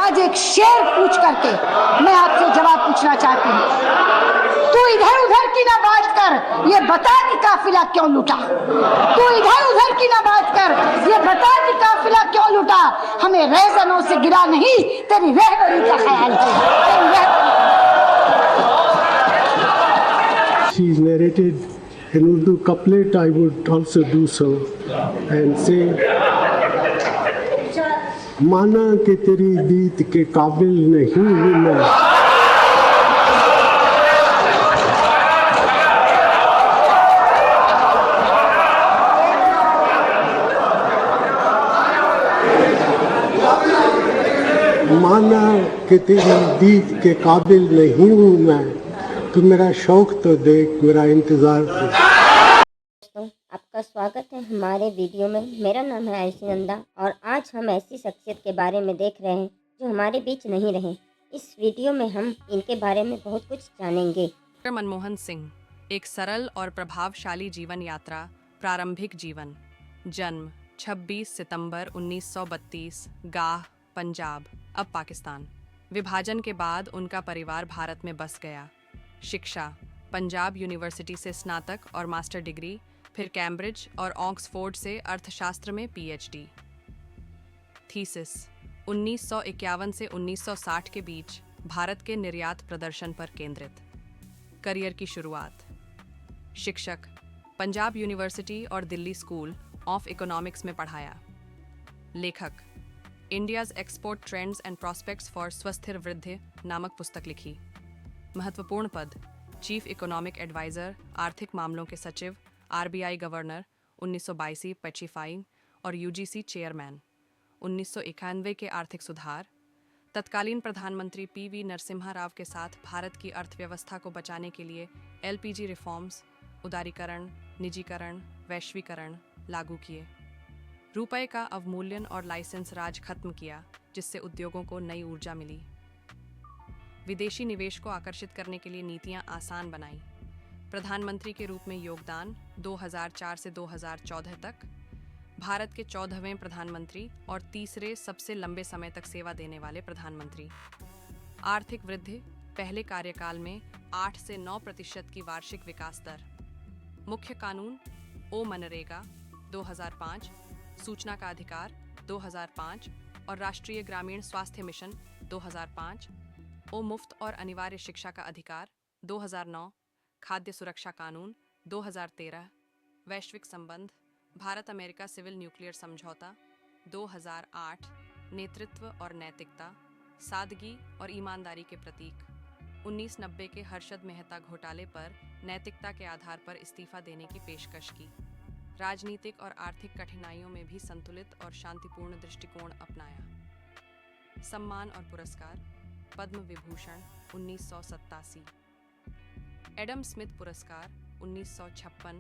आज एक शेर पूछ करके मैं आपसे जवाब पूछना चाहती हूँ। तू इधर उधर की ना बात कर, ये बता कि काफिला क्यों लूटा। तू इधर उधर की ना बात कर, ये बता कि काफिला क्यों लूटा। हमें रहजनों से गिरा नहीं, तेरी रहबरी का ख्याल है। She narrated in Urdu couplet. I would also do so and say, माना कि तेरी दीद के काबिल नहीं हूँ मैं, माना कि तेरी दीद के काबिल नहीं हूँ मैं, तो मेरा शौक तो देख, मेरा इंतजार तो। दोस्तों, आपका स्वागत है हमारे वीडियो में। मेरा नाम है आयशी नंदा और आज हम ऐसी शख्सियत के बारे में देख रहे हैं जो हमारे बीच नहीं रहे। इस वीडियो में हम इनके बारे में बहुत कुछ जानेंगे। डॉक्टर मनमोहन सिंह, एक सरल और प्रभावशाली जीवन यात्रा। प्रारंभिक जीवन। जन्म 26 सितंबर 1932, गाह, पंजाब, अब पाकिस्तान। विभाजन के बाद उनका परिवार भारत में बस गया। शिक्षा, पंजाब यूनिवर्सिटी से स्नातक और मास्टर डिग्री, फिर कैम्ब्रिज और ऑक्सफोर्ड से अर्थशास्त्र में पीएचडी। थीसिस, 1951 से 1960 के बीच भारत के निर्यात प्रदर्शन पर केंद्रित। करियर की शुरुआत। शिक्षक, पंजाब यूनिवर्सिटी और दिल्ली स्कूल ऑफ इकोनॉमिक्स में पढ़ाया। लेखक, India's export trends and prospects for स्वस्थिर वृद्धि नामक पुस्तक लिखी। महत्वपूर्ण पद, चीफ इकोनॉमिक एडवाइज़र, आर्थिक मामलों के सचिव, आरबीआई गवर्नर 1982-85 और यूजीसी चेयरमैन 1991 के आर्थिक सुधार। तत्कालीन प्रधानमंत्री पीवी नरसिम्हा राव के साथ भारत की अर्थव्यवस्था को बचाने के लिए एलपीजी रिफॉर्म्स, उदारीकरण, निजीकरण, वैश्वीकरण लागू किए। रुपए का अवमूल्यन और लाइसेंस राज खत्म किया, जिससे उद्योगों को नई ऊर्जा मिली। विदेशी निवेश को आकर्षित करने के लिए नीतियां आसान बनाई। प्रधानमंत्री के रूप में योगदान 2004 से 2014 तक। भारत के 14वें प्रधानमंत्री और तीसरे सबसे लंबे समय तक सेवा देने वाले प्रधानमंत्री। आर्थिक वृद्धि, पहले कार्यकाल में 8 से 9% की वार्षिक विकास दर। मुख्य कानून, ओ मनरेगा 2005, सूचना का अधिकार 2005 और राष्ट्रीय ग्रामीण स्वास्थ्य मिशन 2005, ओ मुफ्त और अनिवार्य शिक्षा का अधिकार 2009, खाद्य सुरक्षा कानून 2013, वैश्विक संबंध, भारत अमेरिका सिविल न्यूक्लियर समझौता 2008, नेतृत्व और नैतिकता, सादगी और ईमानदारी के प्रतीक। 1990 के हर्षद मेहता घोटाले पर नैतिकता के आधार पर इस्तीफा देने की पेशकश की। राजनीतिक और आर्थिक कठिनाइयों में भी संतुलित और शांतिपूर्ण दृष्टिकोण अपनाया। सम्मान और पुरस्कार। पद्म विभूषण 1987, एडम स्मिथ पुरस्कार 1956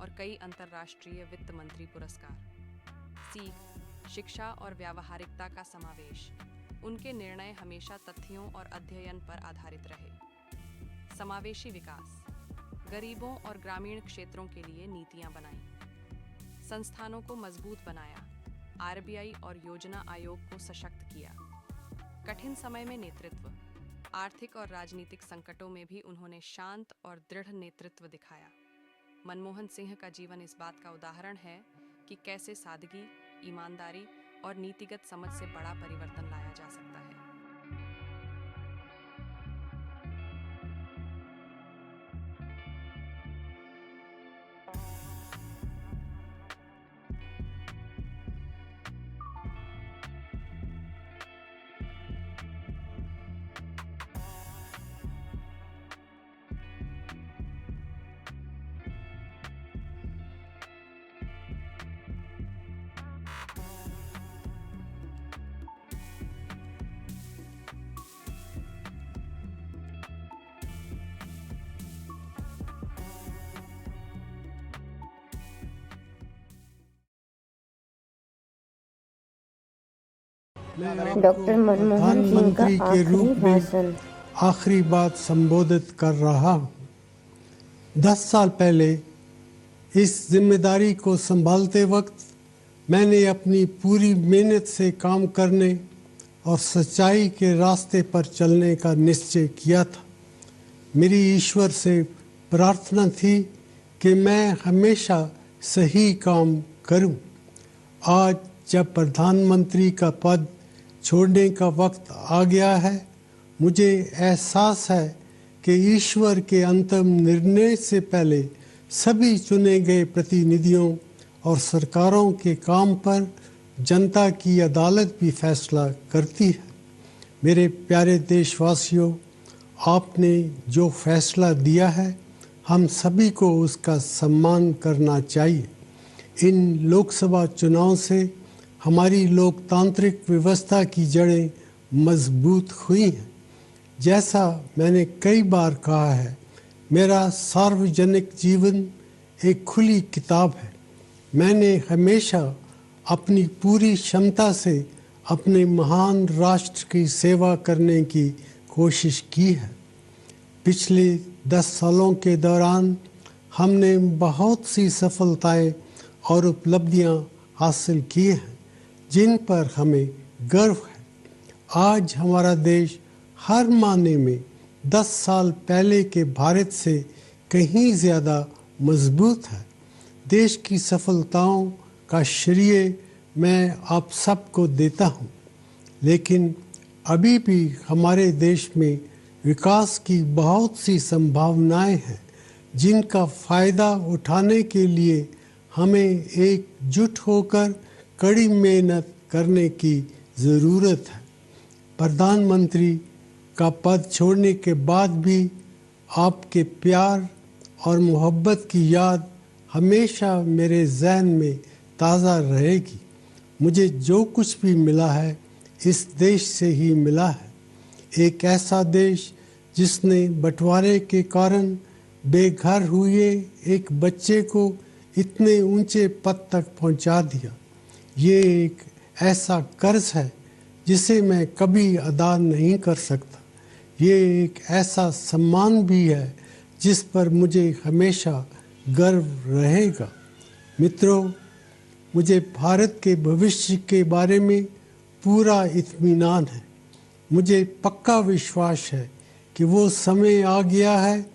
और कई अंतर्राष्ट्रीय वित्त मंत्री पुरस्कार। सीख, शिक्षा और व्यावहारिकता का समावेश। उनके निर्णय हमेशा तथ्यों और अध्ययन पर आधारित रहे। समावेशी विकास, गरीबों और ग्रामीण क्षेत्रों के लिए नीतियां बनाई। संस्थानों को मजबूत बनाया। आरबीआई और योजना आयोग को सशक्त किया। कठिन समय में नेतृत्व। आर्थिक और राजनीतिक संकटों में भी उन्होंने शांत और दृढ़ नेतृत्व दिखाया। मनमोहन सिंह का जीवन इस बात का उदाहरण है कि कैसे सादगी, ईमानदारी और नीतिगत समझ से बड़ा परिवर्तन लाया जा सकता है। डॉक्टर मनमोहन सिंह का प्रधानमंत्री के आखिरी रूप में भाषण। आखिरी बात संबोधित कर रहा हूँ। 10 साल पहले इस जिम्मेदारी को संभालते वक्त मैंने अपनी पूरी मेहनत से काम करने और सच्चाई के रास्ते पर चलने का निश्चय किया था। मेरी ईश्वर से प्रार्थना थी कि मैं हमेशा सही काम करूं। आज जब प्रधानमंत्री का पद छोड़ने का वक्त आ गया है, मुझे एहसास है कि ईश्वर के अंतिम निर्णय से पहले सभी चुने गए प्रतिनिधियों और सरकारों के काम पर जनता की अदालत भी फैसला करती है। मेरे प्यारे देशवासियों, आपने जो फैसला दिया है, हम सभी को उसका सम्मान करना चाहिए। इन लोकसभा चुनाव से हमारी लोकतांत्रिक व्यवस्था की जड़ें मजबूत हुई हैं। जैसा मैंने कई बार कहा है, मेरा सार्वजनिक जीवन एक खुली किताब है। मैंने हमेशा अपनी पूरी क्षमता से अपने महान राष्ट्र की सेवा करने की कोशिश की है। पिछले 10 सालों के दौरान हमने बहुत सी सफलताएं और उपलब्धियां हासिल की हैं, जिन पर हमें गर्व है। आज हमारा देश हर मायने में 10 साल पहले के भारत से कहीं ज़्यादा मजबूत है। देश की सफलताओं का श्रेय मैं आप सबको देता हूँ, लेकिन अभी भी हमारे देश में विकास की बहुत सी संभावनाएं हैं, जिनका फ़ायदा उठाने के लिए हमें एकजुट होकर कड़ी मेहनत करने की ज़रूरत है। प्रधानमंत्री का पद छोड़ने के बाद भी आपके प्यार और मोहब्बत की याद हमेशा मेरे जहन में ताज़ा रहेगी। मुझे जो कुछ भी मिला है, इस देश से ही मिला है। एक ऐसा देश जिसने बंटवारे के कारण बेघर हुए एक बच्चे को इतने ऊंचे पद तक पहुंचा दिया। ये एक ऐसा कर्ज है जिसे मैं कभी अदा नहीं कर सकता। ये एक ऐसा सम्मान भी है जिस पर मुझे हमेशा गर्व रहेगा। मित्रों, मुझे भारत के भविष्य के बारे में पूरा इत्मीनान है। मुझे पक्का विश्वास है कि वो समय आ गया है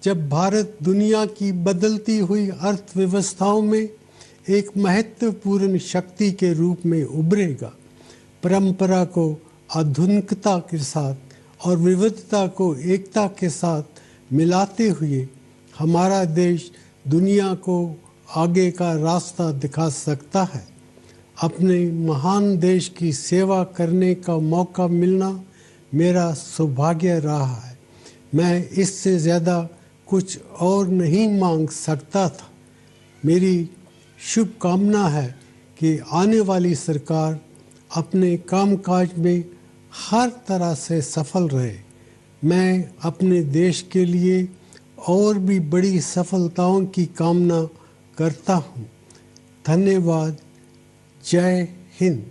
जब भारत दुनिया की बदलती हुई अर्थव्यवस्थाओं में एक महत्वपूर्ण शक्ति के रूप में उभरेगा। परंपरा को आधुनिकता के साथ और विविधता को एकता के साथ मिलाते हुए हमारा देश दुनिया को आगे का रास्ता दिखा सकता है। अपने महान देश की सेवा करने का मौका मिलना मेरा सौभाग्य रहा है। मैं इससे ज़्यादा कुछ और नहीं मांग सकता था। मेरी शुभकामना है कि आने वाली सरकार अपने कामकाज में हर तरह से सफल रहे। मैं अपने देश के लिए और भी बड़ी सफलताओं की कामना करता हूँ। धन्यवाद। जय हिंद।